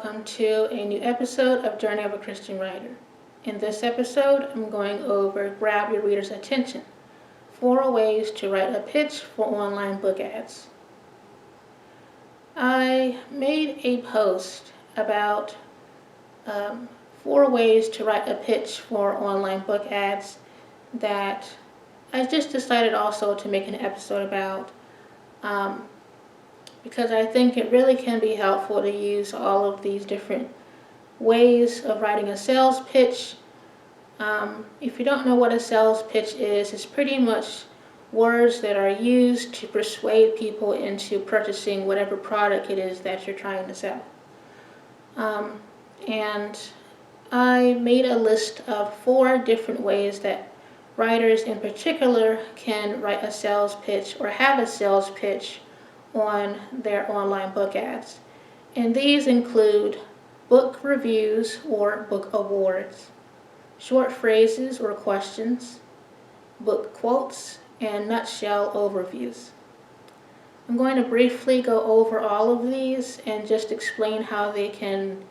welcome to a new episode of Journey of a Christian Writer. In this episode, I'm going over Grab Your Reader's Attention, 4 ways to write a pitch for online book ads. I made a post about 4 ways to write a pitch for online book ads that I just decided also to make an episode about. Because I think it really can be helpful to use all of these different ways of writing a sales pitch. If you don't know what a sales pitch is, it's pretty much words that are used to persuade people into purchasing whatever product it is that you're trying to sell. And I made a list of 4 different ways that writers in particular can write a sales pitch or have a sales pitch on their online book ads. And these include book reviews or book awards, short phrases or questions, book quotes, and nutshell overviews. I'm going to briefly go over all of these and just explain how they can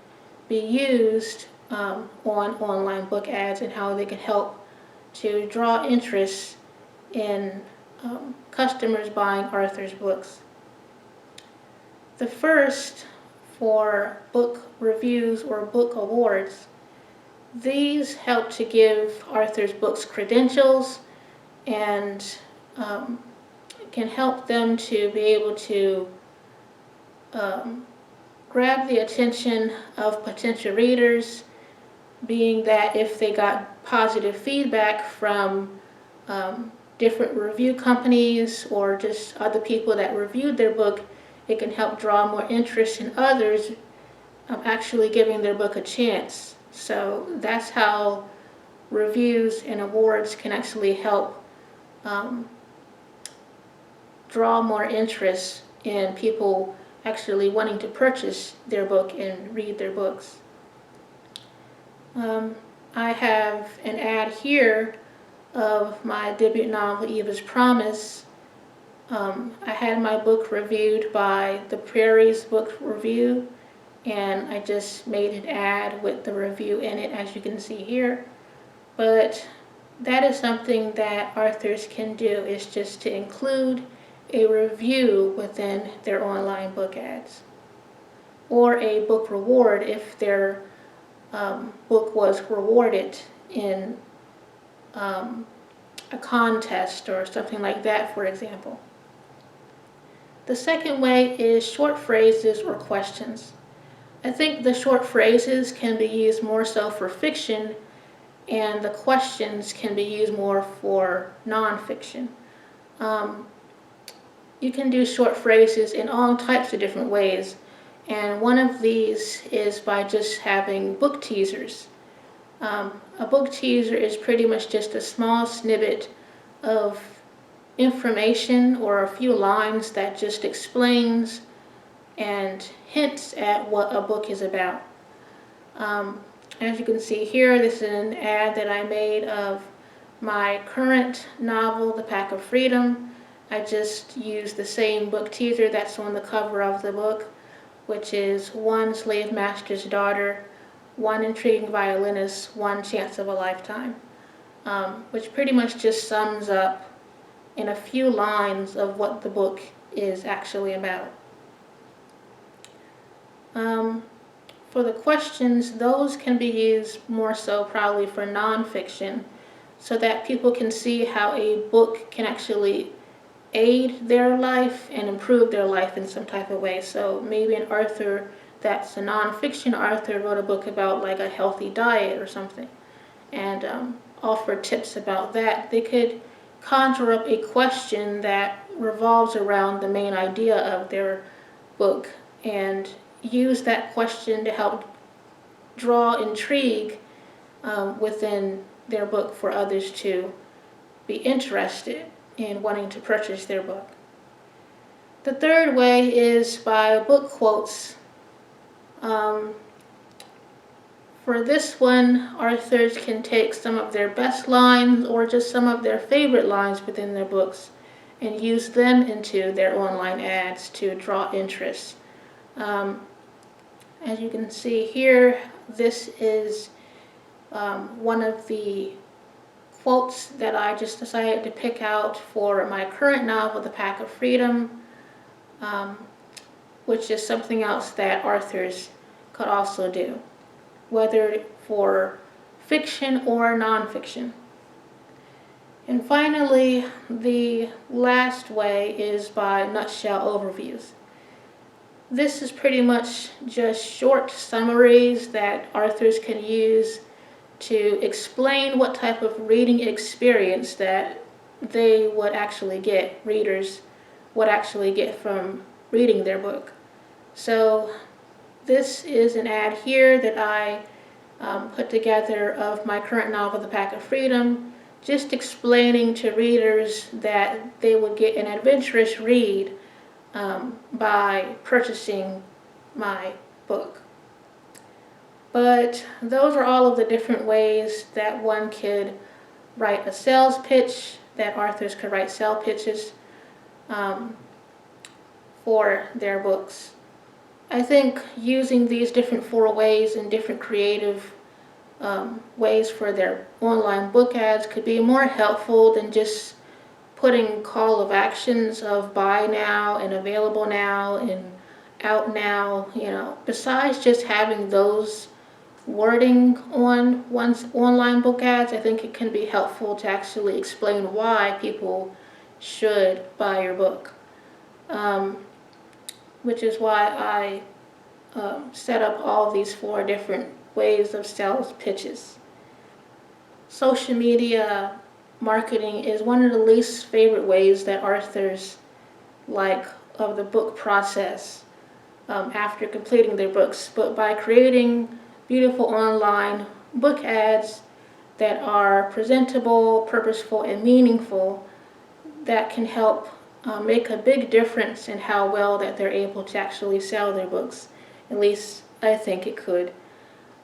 be used on online book ads and how they can help to draw interest in customers buying author's books. The first, for book reviews or book awards, these help to give authors' books credentials and can help them to be able to grab the attention of potential readers, being that if they got positive feedback from different review companies or just other people that reviewed their book, it can help draw more interest in others actually giving their book a chance. So that's how reviews and awards can actually help draw more interest in people actually wanting to purchase their book and read their books. I have an ad here of my debut novel, Eva's Promise. I had my book reviewed by the Prairie's Book Review, and I just made an ad with the review in it, as you can see here. But that is something that authors can do, is just to include a review within their online book ads, or a book reward if their book was rewarded in a contest or something like that, for example. The second way is short phrases or questions. I think the short phrases can be used more so for fiction, and the questions can be used more for nonfiction. You can do short phrases in all types of different ways, and one of these is by just having book teasers. A book teaser is pretty much just a small snippet of information or a few lines that just explains and hints at what a book is about. As you can see here, this is an ad that I made of my current novel, The Pack of Freedom. I just used the same book teaser that's on the cover of the book, which is 1 slave master's daughter, 1 intriguing violinist, 1 chance of a lifetime, which pretty much just sums up in a few lines of what the book is actually about. For the questions, those can be used more so probably for nonfiction, so that people can see how a book can actually aid their life and improve their life in some type of way. So maybe an author that's a nonfiction author wrote a book about like a healthy diet or something, and offer tips about that. They could conjure up a question that revolves around the main idea of their book and use that question to help draw intrigue within their book for others to be interested in wanting to purchase their book. The third way is by book quotes. For this one, authors can take some of their best lines or just some of their favorite lines within their books and use them into their online ads to draw interest. As you can see here, this is one of the quotes that I just decided to pick out for my current novel, The Pack of Freedom, which is something else that authors could also do, whether for fiction or nonfiction. And finally, the last way is by nutshell overviews. This is pretty much just short summaries that authors can use to explain what type of reading experience that they would actually get, readers would actually get from reading their book. So this is an ad here that I put together of my current novel, The Pack of Freedom, just explaining to readers that they would get an adventurous read by purchasing my book. But those are all of the different ways that one could write a sales pitch, that authors could write sales pitches for their books. I think using these different 4 ways and different creative ways for their online book ads could be more helpful than just putting call of actions of buy now and available now and out now. Besides just having those wording on one's online book ads, I think it can be helpful to actually explain why people should buy your book, which is why I set up all these 4 different ways of sales pitches. Social media marketing is one of the least favorite ways that authors like of the book process after completing their books, but by creating beautiful online book ads that are presentable, purposeful, and meaningful, that can help make a big difference in how well that they're able to actually sell their books. At least I think it could.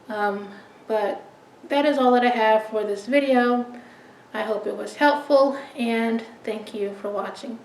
But that is all that I have for this video. I hope it was helpful, and thank you for watching.